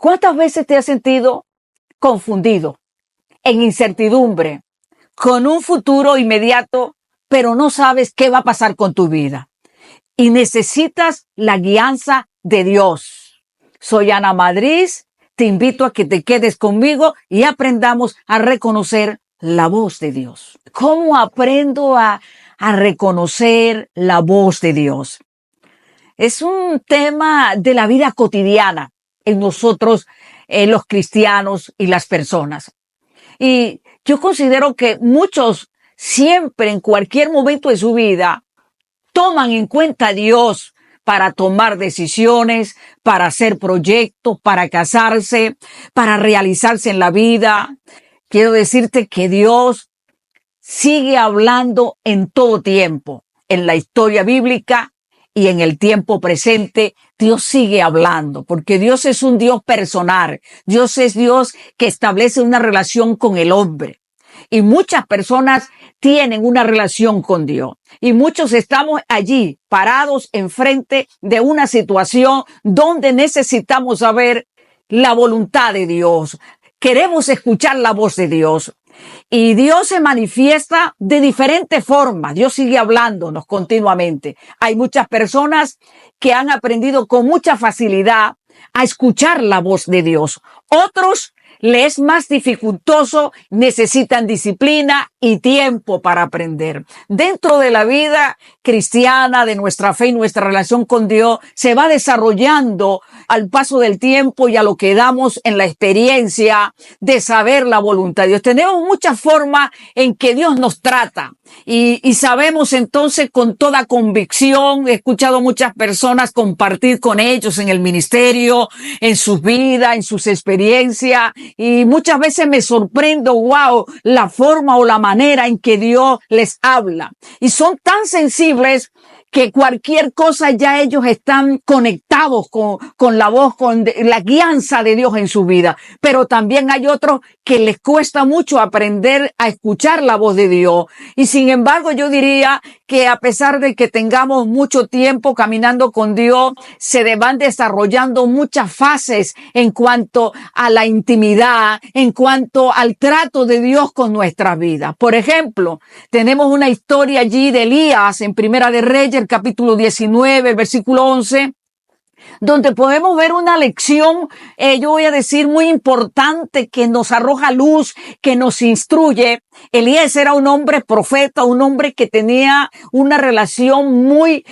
¿Cuántas veces te has sentido confundido, en incertidumbre, con un futuro inmediato, pero no sabes qué va a pasar con tu vida? Y necesitas la guianza de Dios. Soy Ana Madrid, te invito a que te quedes conmigo y aprendamos a reconocer la voz de Dios. ¿Cómo aprendo a reconocer la voz de Dios? Es un tema de la vida cotidiana en nosotros, los cristianos y las personas. Y yo considero que muchos siempre, en cualquier momento de su vida, toman en cuenta a Dios para tomar decisiones, para hacer proyectos, para casarse, para realizarse en la vida. Quiero decirte que Dios sigue hablando en todo tiempo. En la historia bíblica y en el tiempo presente, Dios sigue hablando, porque Dios es un Dios personal. Dios es Dios que establece una relación con el hombre. Y muchas personas tienen una relación con Dios. Y muchos estamos allí, parados enfrente de una situación donde necesitamos saber la voluntad de Dios. Queremos escuchar la voz de Dios. Y Dios se manifiesta de diferentes formas. Dios sigue hablándonos continuamente. Hay muchas personas que han aprendido con mucha facilidad a escuchar la voz de Dios. Otros les es más dificultoso, necesitan disciplina y tiempo para aprender. Dentro de la vida cristiana, de nuestra fe y nuestra relación con Dios, se va desarrollando al paso del tiempo y a lo que damos en la experiencia de saber la voluntad de Dios. Tenemos muchas formas en que Dios nos trata y sabemos entonces con toda convicción. He escuchado muchas personas compartir con ellos en el ministerio, en sus vidas, en sus experiencias, y muchas veces me sorprendo, wow, la forma o la manera en que Dios les habla. Y son tan sensibles que cualquier cosa ya ellos están conectados con la voz, con la guianza de Dios en su vida. Pero también hay otros que les cuesta mucho aprender a escuchar la voz de Dios. Y sin embargo, yo diría que a pesar de que tengamos mucho tiempo caminando con Dios, se van desarrollando muchas fases en cuanto a la intimidad, en cuanto al trato de Dios con nuestra vida. Por ejemplo, tenemos una historia allí de Elías en Primera de Reyes, el capítulo 19, el versículo 11, donde podemos ver una lección, yo voy a decir, muy importante, que nos arroja luz, que nos instruye. Elías era un hombre profeta, un hombre que tenía una relación muy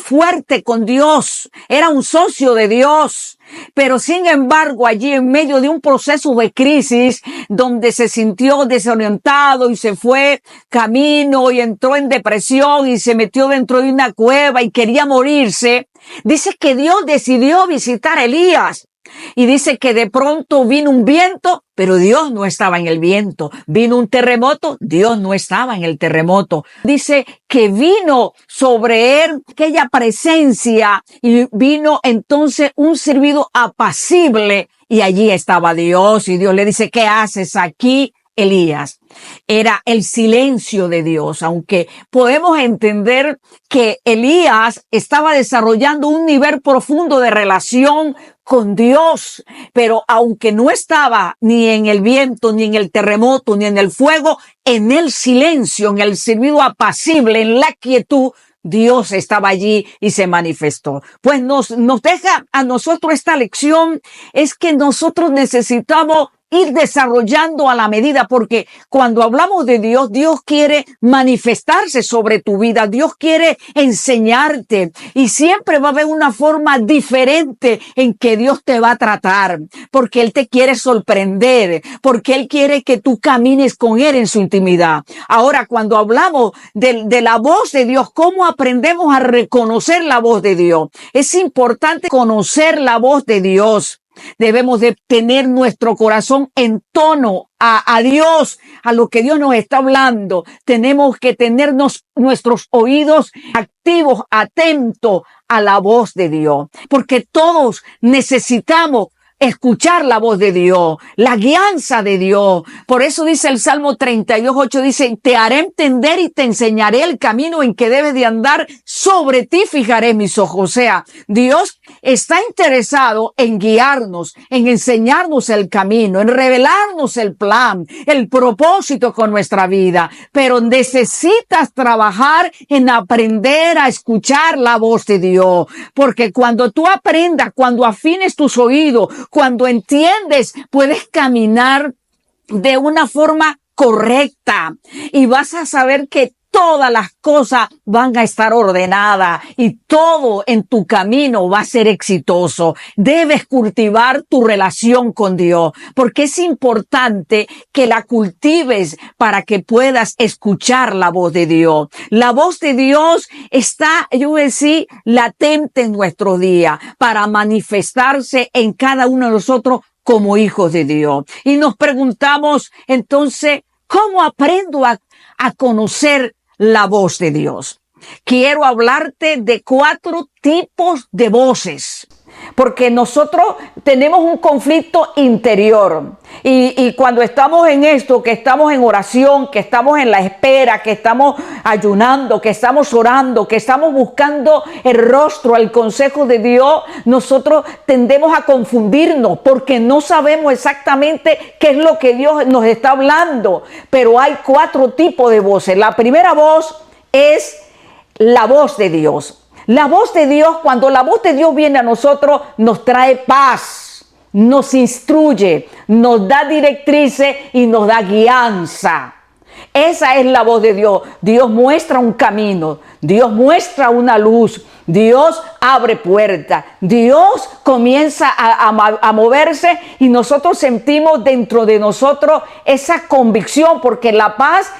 fuerte con Dios. Era un socio de Dios. Pero sin embargo, allí en medio de un proceso de crisis, donde se sintió desorientado y se fue camino y entró en depresión y se metió dentro de una cueva y quería morirse, dice que Dios decidió visitar a Elías. Y dice que de pronto vino un viento, pero Dios no estaba en el viento. Vino un terremoto, Dios no estaba en el terremoto. Dice que vino sobre él aquella presencia y vino entonces un silbido apacible y allí estaba Dios. Y Dios le dice, ¿qué haces aquí, Elías? Era el silencio de Dios, aunque podemos entender que Elías estaba desarrollando un nivel profundo de relación con Dios, pero aunque no estaba ni en el viento, ni en el terremoto, ni en el fuego, en el silencio, en el silbido apacible, en la quietud, Dios estaba allí y se manifestó. Pues nos deja a nosotros esta lección, es que nosotros necesitamos ir desarrollando a la medida, porque cuando hablamos de Dios, Dios quiere manifestarse sobre tu vida, Dios quiere enseñarte y siempre va a haber una forma diferente en que Dios te va a tratar, porque Él te quiere sorprender, porque Él quiere que tú camines con Él en su intimidad. Ahora, cuando hablamos de la voz de Dios, ¿cómo aprendemos a reconocer la voz de Dios? Es importante conocer la voz de Dios. Debemos de tener nuestro corazón en tono a Dios, a lo que Dios nos está hablando. Tenemos que tener nuestros oídos activos, atentos a la voz de Dios, porque todos necesitamos escuchar la voz de Dios, la guianza de Dios. Por eso dice el Salmo 32:8, dice, te haré entender y te enseñaré el camino en que debes de andar, sobre ti fijaré mis ojos. O sea, Dios está interesado en guiarnos, en enseñarnos el camino, en revelarnos el plan, el propósito con nuestra vida. Pero necesitas trabajar en aprender a escuchar la voz de Dios. Porque cuando tú aprendas, cuando afines tus oídos, cuando entiendes, puedes caminar de una forma correcta y vas a saber que todas las cosas van a estar ordenadas y todo en tu camino va a ser exitoso. Debes cultivar tu relación con Dios, porque es importante que la cultives para que puedas escuchar la voz de Dios. La voz de Dios está, yo voy a decir, latente en nuestro día para manifestarse en cada uno de nosotros como hijos de Dios. Y nos preguntamos entonces, ¿cómo aprendo a conocer la voz de Dios? Quiero hablarte de 4 tipos de voces, porque nosotros tenemos un conflicto interior y cuando estamos en esto, que estamos en oración, que estamos en la espera, que estamos ayunando, que estamos orando, que estamos buscando el rostro, el consejo de Dios, nosotros tendemos a confundirnos porque no sabemos exactamente qué es lo que Dios nos está hablando. Pero hay 4 tipos de voces. La primera voz es la voz de Dios. La voz de Dios, cuando la voz de Dios viene a nosotros, nos trae paz, nos instruye, nos da directrices y nos da guianza. Esa es la voz de Dios. Dios muestra un camino, Dios muestra una luz, Dios abre puertas, Dios comienza a moverse y nosotros sentimos dentro de nosotros esa convicción, porque la paz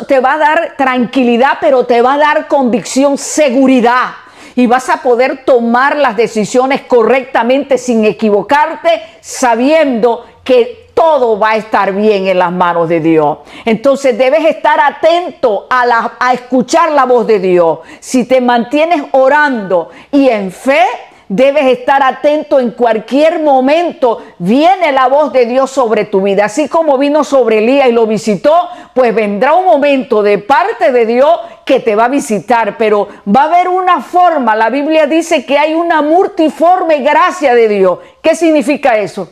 te va a dar tranquilidad, pero te va a dar convicción, seguridad. Y vas a poder tomar las decisiones correctamente sin equivocarte, sabiendo que todo va a estar bien en las manos de Dios. Entonces debes estar atento a escuchar la voz de Dios. Si te mantienes orando y en fe, debes estar atento en cualquier momento. Viene la voz de Dios sobre tu vida. Así como vino sobre Elías y lo visitó, pues vendrá un momento de parte de Dios que te va a visitar. Pero va a haber una forma. La Biblia dice que hay una multiforme gracia de Dios. ¿Qué significa eso?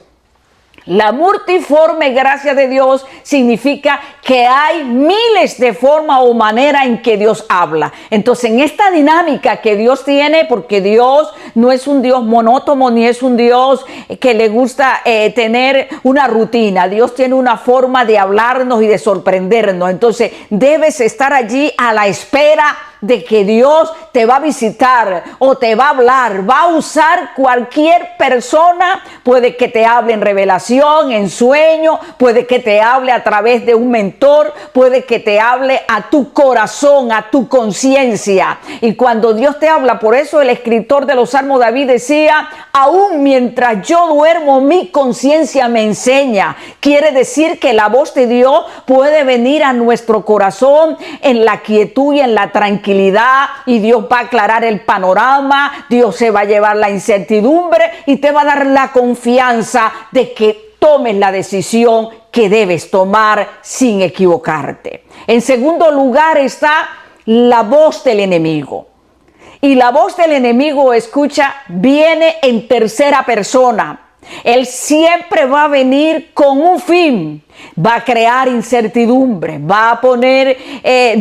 La multiforme gracia de Dios significa que hay miles de formas o maneras en que Dios habla. Entonces, en esta dinámica que Dios tiene, porque Dios no es un Dios monótono ni es un Dios que le gusta tener una rutina. Dios tiene una forma de hablarnos y de sorprendernos. Entonces, debes estar allí a la espera de que Dios te va a visitar o te va a hablar. Va a usar cualquier persona. Puede que te hable en revelación, en sueño, puede que te hable a través de un mentor, puede que te hable a tu corazón, a tu conciencia. Y cuando Dios te habla, por eso el escritor de los Salmos, David, decía: aún mientras yo duermo, mi conciencia me enseña. Quiere decir que la voz de Dios puede venir a nuestro corazón en la quietud y en la tranquilidad, y Dios va a aclarar el panorama. Dios se va a llevar la incertidumbre y te va a dar la confianza de que tomes la decisión que debes tomar sin equivocarte. En segundo lugar está la voz del enemigo. Y la voz del enemigo, escucha, viene en tercera persona. Él siempre va a venir con un fin. Va a crear incertidumbre, va a poner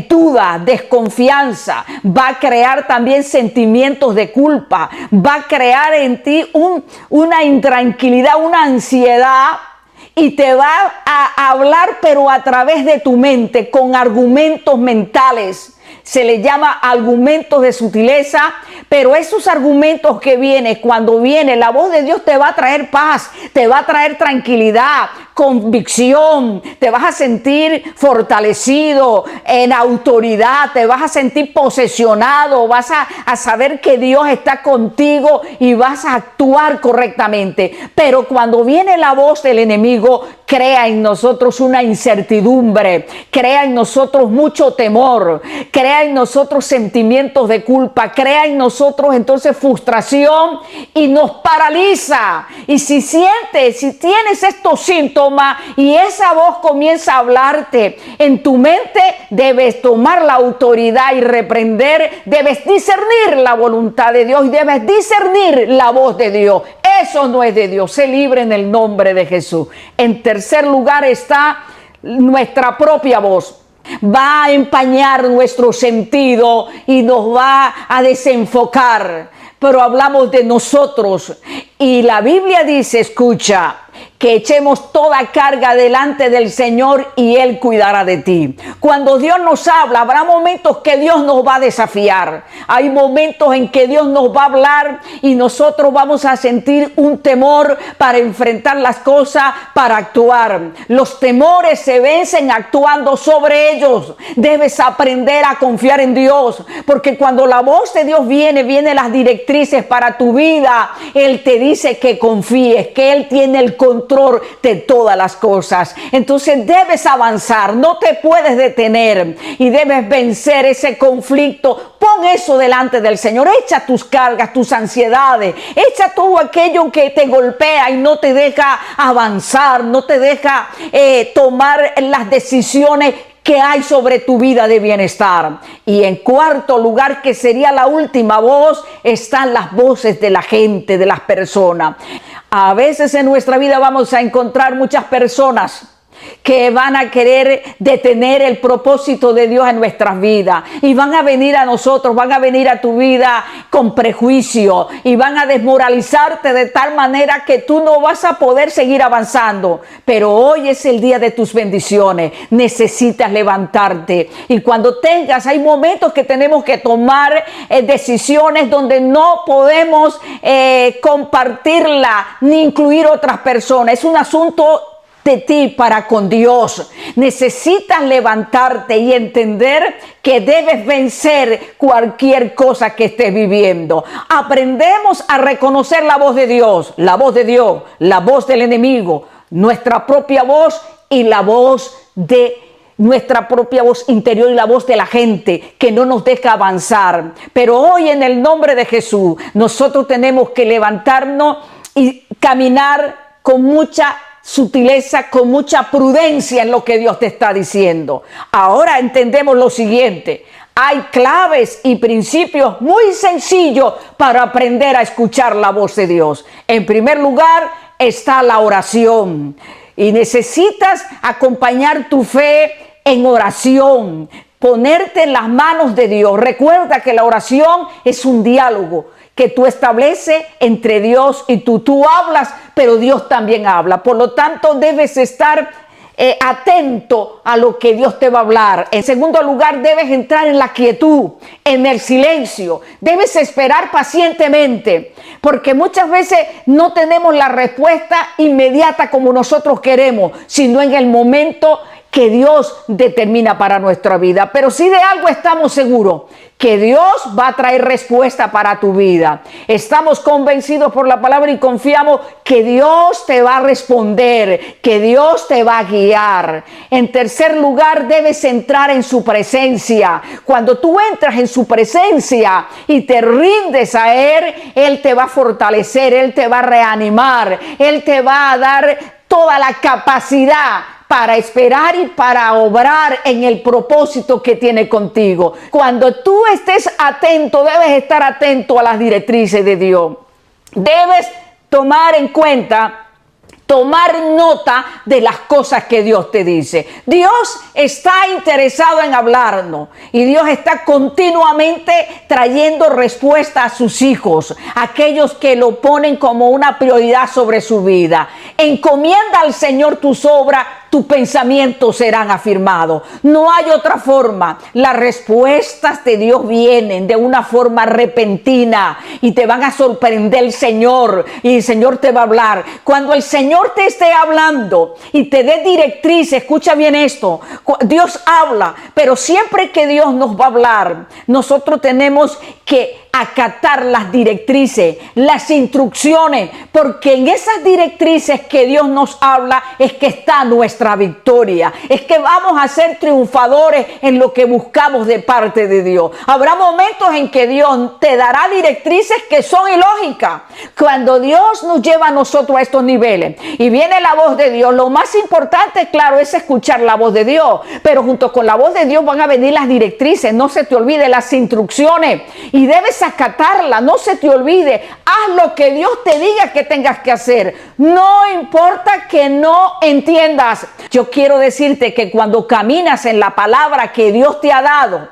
duda, desconfianza, va a crear también sentimientos de culpa, va a crear en ti una intranquilidad, una ansiedad, y te va a hablar, pero a través de tu mente, con argumentos mentales. Se le llama argumentos de sutileza, pero esos argumentos que vienen, cuando viene la voz de Dios, te va a traer paz, te va a traer tranquilidad, convicción, te vas a sentir fortalecido en autoridad, te vas a sentir posesionado, vas a saber que Dios está contigo y vas a actuar correctamente. Pero cuando viene la voz del enemigo, crea en nosotros una incertidumbre, crea en nosotros mucho temor, crea en nosotros sentimientos de culpa, crea en nosotros entonces frustración y nos paraliza. Y si tienes estos síntomas y esa voz comienza a hablarte en tu mente, debes tomar la autoridad y reprender, debes discernir la voluntad de Dios y debes discernir la voz de Dios. Eso no es de Dios. Sé libre en el nombre de Jesús. En tercer lugar está nuestra propia voz. Va a empañar nuestro sentido y nos va a desenfocar. Pero hablamos de nosotros y la Biblia dice, escucha, que echemos toda carga delante del Señor y Él cuidará de ti. Cuando Dios nos habla, habrá momentos que Dios nos va a desafiar. Hay momentos en que Dios nos va a hablar y nosotros vamos a sentir un temor para enfrentar las cosas, para actuar. Los temores se vencen actuando sobre ellos. Debes aprender a confiar en Dios, porque cuando la voz de Dios vienen las directrices para tu vida. Él te dice que confíes, que Él tiene el control de todas las cosas. Entonces debes avanzar, no te puedes detener y debes vencer ese conflicto. Pon eso delante del Señor, echa tus cargas, tus ansiedades, echa todo aquello que te golpea y no te deja avanzar, no te deja tomar las decisiones que hay sobre tu vida de bienestar. Y en cuarto lugar, que sería la última voz, están las voces de la gente, de las personas. A veces en nuestra vida vamos a encontrar muchas personas que van a querer detener el propósito de Dios en nuestras vidas y van a venir a nosotros, van a venir a tu vida con prejuicio y van a desmoralizarte de tal manera que tú no vas a poder seguir avanzando. Pero hoy es el día de tus bendiciones, necesitas levantarte y cuando hay momentos que tenemos que tomar decisiones donde no podemos compartirla ni incluir otras personas. Es un asunto de ti para con Dios. Necesitas levantarte y entender que debes vencer cualquier cosa que estés viviendo. Aprendemos a reconocer la voz de Dios, la voz de Dios, la voz del enemigo, nuestra propia voz y la voz de nuestra propia voz interior y la voz de la gente que no nos deja avanzar. Pero hoy en el nombre de Jesús nosotros tenemos que levantarnos y caminar con mucha sutileza, con mucha prudencia en lo que Dios te está diciendo. Ahora entendemos lo siguiente: hay claves y principios muy sencillos para aprender a escuchar la voz de Dios. En primer lugar está la oración y necesitas acompañar tu fe en oración, ponerte en las manos de Dios. Recuerda que la oración es un diálogo que tú estableces entre Dios y tú. Tú hablas, pero Dios también habla. Por lo tanto, debes estar atento a lo que Dios te va a hablar. En segundo lugar, debes entrar en la quietud, en el silencio. Debes esperar pacientemente, porque muchas veces no tenemos la respuesta inmediata como nosotros queremos, sino en el momento que Dios determina para nuestra vida. Pero si de algo estamos seguros, que Dios va a traer respuesta para tu vida. Estamos convencidos por la palabra y confiamos que Dios te va a responder, que Dios te va a guiar. En tercer lugar, debes entrar en su presencia. Cuando tú entras en su presencia y te rindes a Él te va a fortalecer, Él te va a reanimar, Él te va a dar toda la capacidad para esperar y para obrar en el propósito que tiene contigo. Cuando tú estés atento, debes estar atento a las directrices de Dios. Debes tomar en cuenta, tomar nota de las cosas que Dios te dice. Dios está interesado en hablarnos y Dios está continuamente trayendo respuesta a sus hijos, aquellos que lo ponen como una prioridad sobre su vida. Encomienda al Señor tus obras, tus pensamientos serán afirmados. No hay otra forma. Las respuestas de Dios vienen de una forma repentina y te van a sorprender el Señor, y el Señor te va a hablar. Cuando el Señor te esté hablando y te dé directriz, escucha bien esto, Dios habla, pero siempre que Dios nos va a hablar, nosotros tenemos que acatar las directrices, las instrucciones, porque en esas directrices que Dios nos habla es que está nuestra victoria, es que vamos a ser triunfadores en lo que buscamos de parte de Dios. Habrá momentos en que Dios te dará directrices que son ilógicas. Cuando Dios nos lleva a nosotros a estos niveles y viene la voz de Dios, lo más importante, claro, es escuchar la voz de Dios, pero junto con la voz de Dios van a venir las directrices. No se te olvide las instrucciones y debes acatarla, no se te olvide. Haz lo que Dios te diga que tengas que hacer, no importa que no entiendas. Yo quiero decirte que cuando caminas en la palabra que Dios te ha dado,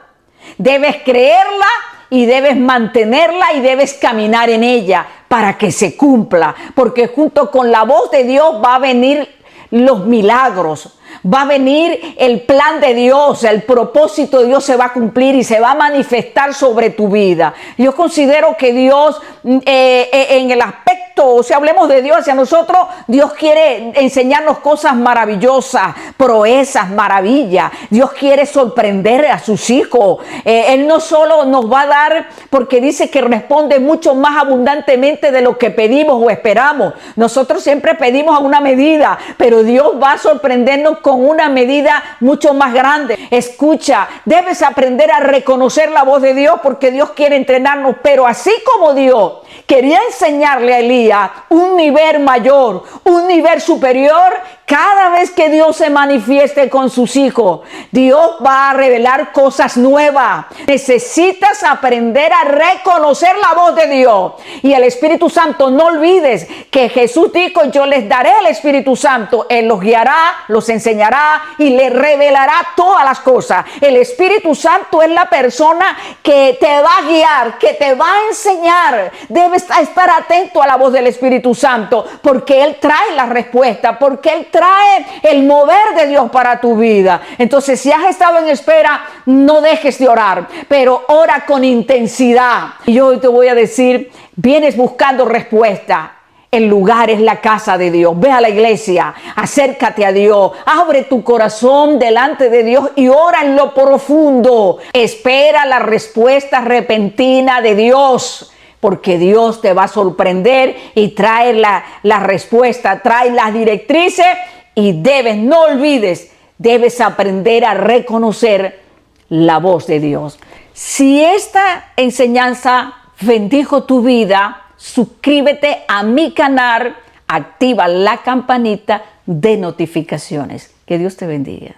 debes creerla y debes mantenerla y debes caminar en ella para que se cumpla, porque junto con la voz de Dios va a venir los milagros, va a venir el plan de Dios, el propósito de Dios se va a cumplir y se va a manifestar sobre tu vida. Yo considero que Dios en el aspecto, o sea, hablemos de Dios hacia nosotros, Dios quiere enseñarnos cosas maravillosas, proezas, maravillas. Dios quiere sorprender a sus hijos. Él no solo nos va a dar, porque dice que responde mucho más abundantemente de lo que pedimos o esperamos. Nosotros siempre pedimos a una medida, pero Dios va a sorprendernos con una medida mucho más grande. Escucha, debes aprender a reconocer la voz de Dios, porque Dios quiere entrenarnos, pero así como Dios quería enseñarle a Elías un nivel mayor, un nivel superior, cada vez que Dios se manifieste con sus hijos, Dios va a revelar cosas nuevas. Necesitas aprender a reconocer la voz de Dios. Y el Espíritu Santo, no olvides que Jesús dijo: yo les daré el Espíritu Santo. Él los guiará, los enseñará y les revelará todas las cosas. El Espíritu Santo es la persona que te va a guiar, que te va a enseñar. Debes estar atento a la voz del Espíritu Santo, porque Él trae la respuesta, porque Él trae el mover de Dios para tu vida. Entonces, si has estado en espera, no dejes de orar, pero ora con intensidad. Y yo hoy te voy a decir, vienes buscando respuesta. El lugar es la casa de Dios. Ve a la iglesia, acércate a Dios, abre tu corazón delante de Dios y ora en lo profundo. Espera la respuesta repentina de Dios, porque Dios te va a sorprender y trae la respuesta, trae las directrices. Y no olvides, debes aprender a reconocer la voz de Dios. Si esta enseñanza bendijo tu vida, suscríbete a mi canal, activa la campanita de notificaciones. Que Dios te bendiga.